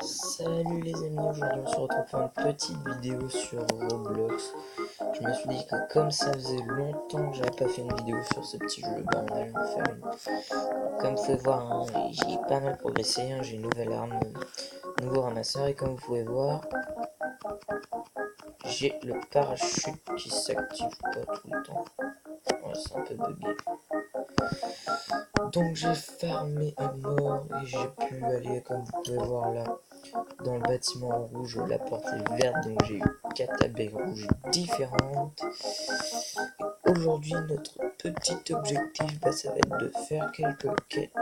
Salut les amis, aujourd'hui on se retrouve pour une petite vidéo sur Roblox. Je me suis dit que comme ça faisait longtemps que j'avais pas fait une vidéo sur ce petit jeu, bah on allait en faire une. Comme vous pouvez voir, hein, j'ai pas mal progressé, hein, j'ai une nouvelle arme, nouveau ramasseur, et comme vous pouvez voir, j'ai le parachute qui s'active pas tout le temps. Ouais, c'est un peu bugué. Donc j'ai farmé à mort et j'ai pu aller, comme vous pouvez voir là, dans le bâtiment rouge. La porte est verte, donc j'ai eu 4 abeilles rouges différentes. Aujourd'hui, notre petit objectif, ça va être de faire quelques quêtes.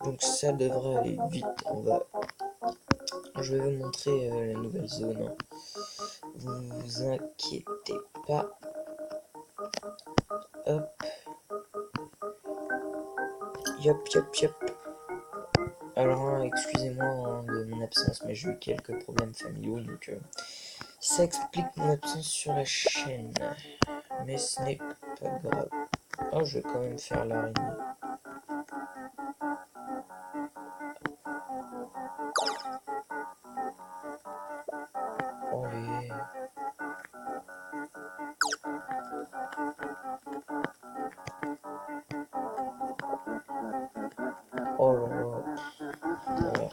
Donc ça devrait aller vite. Je vais vous montrer la nouvelle zone, hein. Vous vous inquiétez pas. Hop. Yop, yop, yop. Alors, hein, excusez-moi hein, de mon absence, mais j'ai eu quelques problèmes familiaux, donc ça explique mon absence sur la chaîne. Mais ce n'est pas grave. Oh, je vais quand même faire l'araignée. Oh, les... Oh là là. Voilà.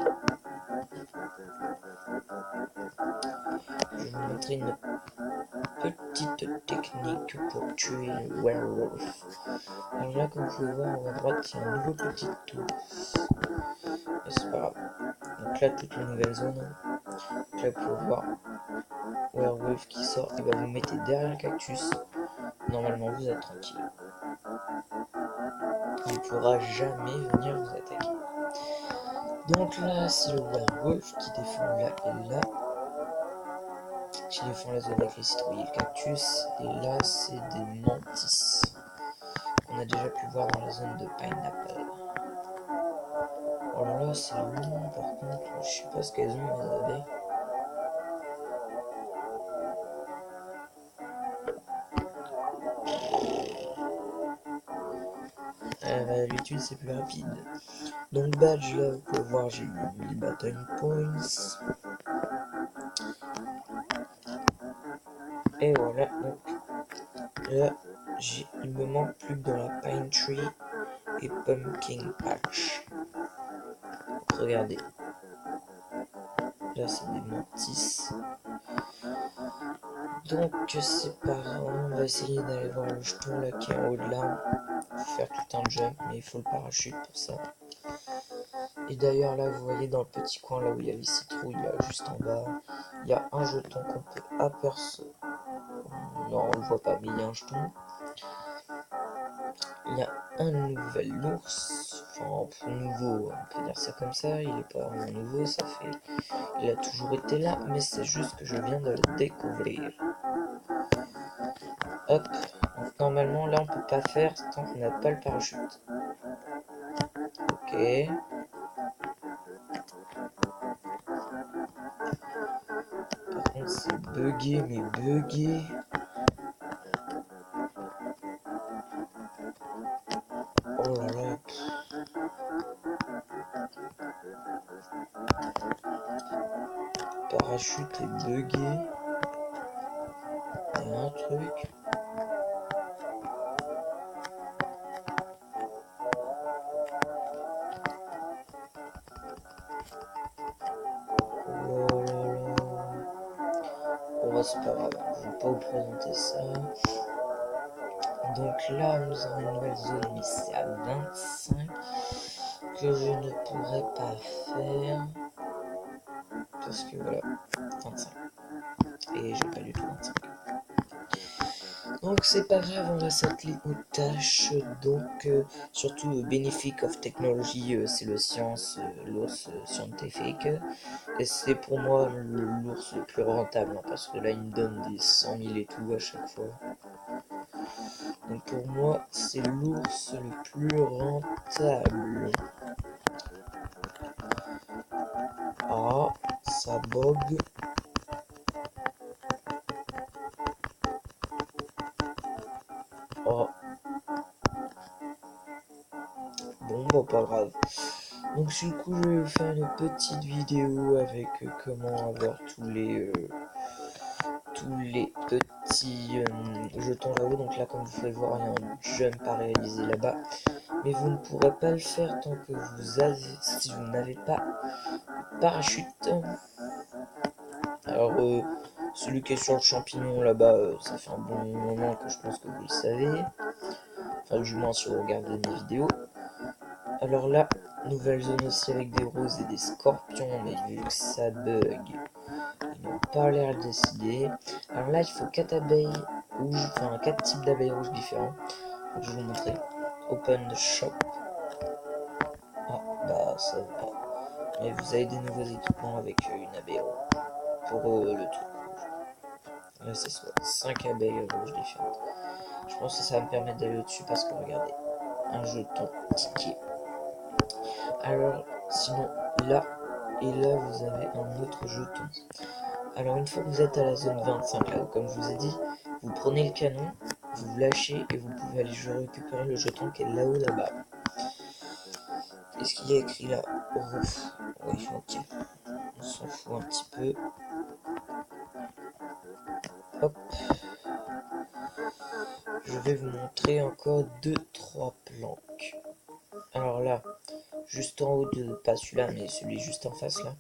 Je vais vous montrer une petite technique pour tuer le werewolf. Alors là, comme vous pouvez voir en haut à droite, il y a un nouveau petit tour. Mais c'est pas grave. Donc là, toute une nouvelle zone. Donc là, vous pouvez voir werewolf qui sort. Il va vous mettre derrière le cactus. Normalement, vous êtes tranquille. Il ne pourra jamais venir vous attaquer. Donc là, c'est le werewolf qui défend là et là. Qui défend la zone avec les citrouilles et le cactus. Et là, c'est des mantis. On a déjà pu voir dans la zone de pineapple. Oh là là, c'est long par contre. Je sais pas ce qu'elles ont, mes abeilles. D'habitude, c'est plus rapide. Donc, badge là, vous pouvez voir, j'ai eu les battle points. Et voilà, donc là, il me manque plus que dans la pine tree et pumpkin patch. Donc, regardez. Là, c'est des mantis. Donc, c'est pas grave, on va essayer d'aller voir le jeton là qui est en haut de l'arbre. Faire tout un jump, mais il faut le parachute pour ça. Et d'ailleurs, là, vous voyez dans le petit coin là où il y a les citrouilles, là, juste en bas, il y a un jeton qu'on peut apercevoir. Non, on le voit pas, mais il y a un jeton. Il y a un nouvel ours, enfin nouveau, on peut dire ça comme ça, il est pas vraiment nouveau, ça fait... Il a toujours été là, mais c'est juste que je viens de le découvrir. Hop, donc normalement là on peut pas faire tant qu'on n'a pas le parachute. Ok. Par contre c'est bugué, mais bugué. Oh là là. Parachute est bugué. Il y a un truc. Oh là là. Bon bah c'est pas grave, je vais pas vous présenter ça. Donc là nous avons une nouvelle zone, mais c'est à 25 que je ne pourrais pas faire. Parce que voilà, 25. Et j'ai pas du tout 25. Donc c'est pas grave, on va s'atteler aux tâches. Donc surtout Benefit of Technology, c'est le science, l'ours scientifique. Et c'est pour moi l'ours le plus rentable, hein, parce que là il me donne des 100 000 et tout à chaque fois. Donc pour moi c'est l'ours le plus rentable. Ah, ça bug. Oh. Bon, bah pas grave. Donc du coup je vais vous faire une petite vidéo avec comment avoir tous les petits jetons là-haut. Donc là comme vous pouvez voir il y a un jump à réaliser là-bas. Mais vous ne pourrez pas le faire tant que si vous n'avez pas de parachute. Alors celui qui est sur le champignon là-bas, ça fait un bon moment que je pense que vous le savez. Enfin du moins si vous regardez mes vidéos. Alors là, nouvelle zone aussi avec des roses et des scorpions, mais vu que ça bug, ils n'ont pas l'air décidés. Alors là, il faut 4 abeilles rouges, enfin 4 types d'abeilles rouges différents. Donc, je vais vous montrer. Open the shop. Ah, bah ça va pas. Mais vous avez des nouveaux équipements avec une abeille rouge. Pour le truc rouge. Là, c'est soit 5 abeilles rouges différentes. Je pense que ça va me permettre d'aller au-dessus parce que regardez, un jeton ticket. Alors, sinon, là, et là, vous avez un autre jeton. Alors, une fois que vous êtes à la zone 25, là, comme je vous ai dit, vous prenez le canon, vous lâchez et vous pouvez aller récupérer le jeton qui est là-haut, là-bas. Qu'est-ce qu'il y a écrit là? Roof. Oui, ok. On s'en fout un petit peu. Hop. Je vais vous montrer encore 2-3 planques. Alors là, juste en haut de, pas celui-là, mais celui juste en face là.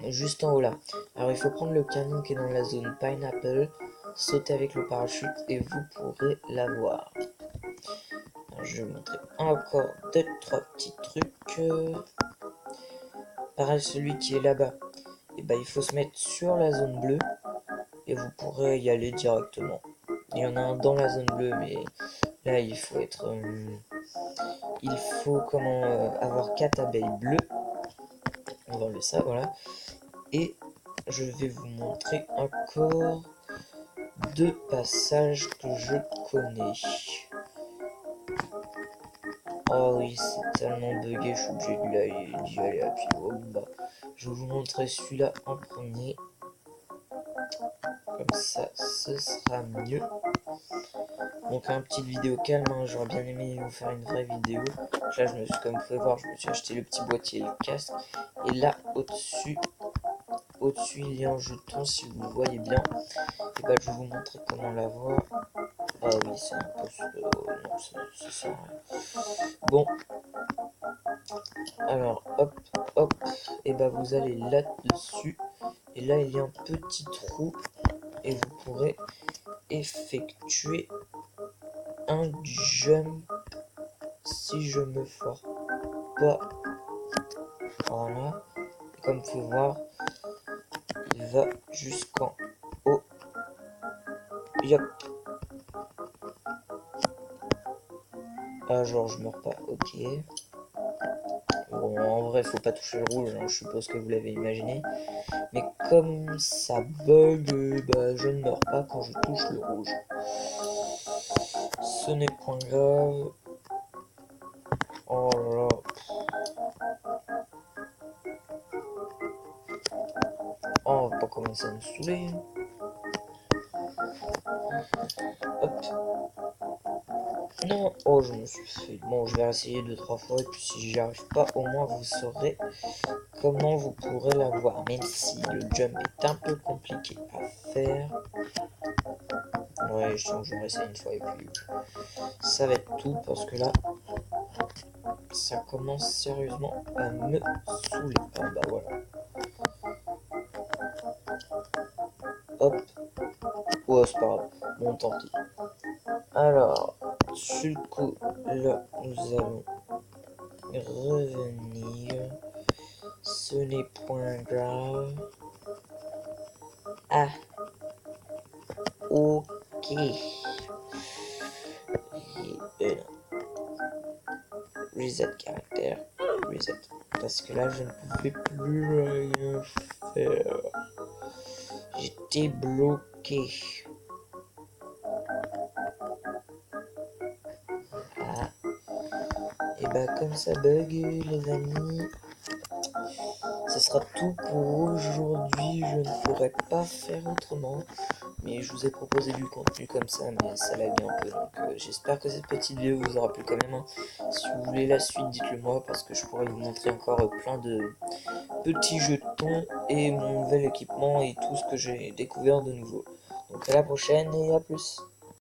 Juste en haut là. Alors il faut prendre le canon qui est dans la zone Pineapple, sauter avec le parachute et vous pourrez l'avoir. Je vais vous montrer encore 2-3 petits trucs. Pareil, celui qui est là-bas, et ben, il faut se mettre sur la zone bleue et vous pourrez y aller directement. Il y en a un dans la zone bleue, mais là il faut être... il faut avoir 4 abeilles bleues. On va enlever ça, voilà. Et je vais vous montrer encore 2 passages que je connais. Oh oui, c'est tellement bugué, je suis obligé d'y aller à pied. Oh, bah, je vais vous montrer celui-là en premier. Comme ça, ce sera mieux. Donc, une petite vidéo calme, hein. J'aurais bien aimé vous faire une vraie vidéo. Là, comme vous pouvez voir, je me suis acheté le petit boîtier et le casque. Et là, au-dessus, il y a un jeton, si vous voyez bien. Et bah, je vais vous montrer comment l'avoir. Ah oui, c'est un peu... non, c'est ça. Bon, alors, hop, hop, et bah vous allez là-dessus, et là il y a un petit trou, et vous pourrez effectuer un jump, si je me foire pas. Voilà, et comme vous pouvez voir, il va jusqu'en haut. Yop. Ah, genre je meurs pas, ok. Bon, en vrai, faut pas toucher le rouge, hein, je suppose que vous l'avez imaginé. Mais comme ça bug, bah, je ne meurs pas quand je touche le rouge. Ce n'est point grave. Oh là là. Oh, on va pas commencer à me saouler. Hop. Non. Oh, je me suis fait. Bon, je vais essayer 2-3 fois. Et puis si j'y arrive pas, au moins vous saurez comment vous pourrez l'avoir. Même si le jump est un peu compliqué à faire. Ouais, je sens que je vais essayer une fois et puis ça va être tout parce que là, ça commence sérieusement à me saouler. Ah bah voilà. Hop. Oh, c'est pas grave. Bon, tant pis. Alors, sur le coup, là, nous allons revenir. Ce n'est point grave. Ah, ok. Reset caractère. Reset. Parce que là, je ne pouvais plus rien faire. J'étais bloqué. Ah. Et bah, comme ça bug, les amis. Ce sera tout pour aujourd'hui, je ne pourrai pas faire autrement. Mais je vous ai proposé du contenu comme ça, mais ça lague un peu. Donc j'espère que cette petite vidéo vous aura plu quand même, hein. Si vous voulez la suite, dites-le moi, parce que je pourrais vous montrer encore plein de petits jetons et mon nouvel équipement et tout ce que j'ai découvert de nouveau. Donc à la prochaine et à plus.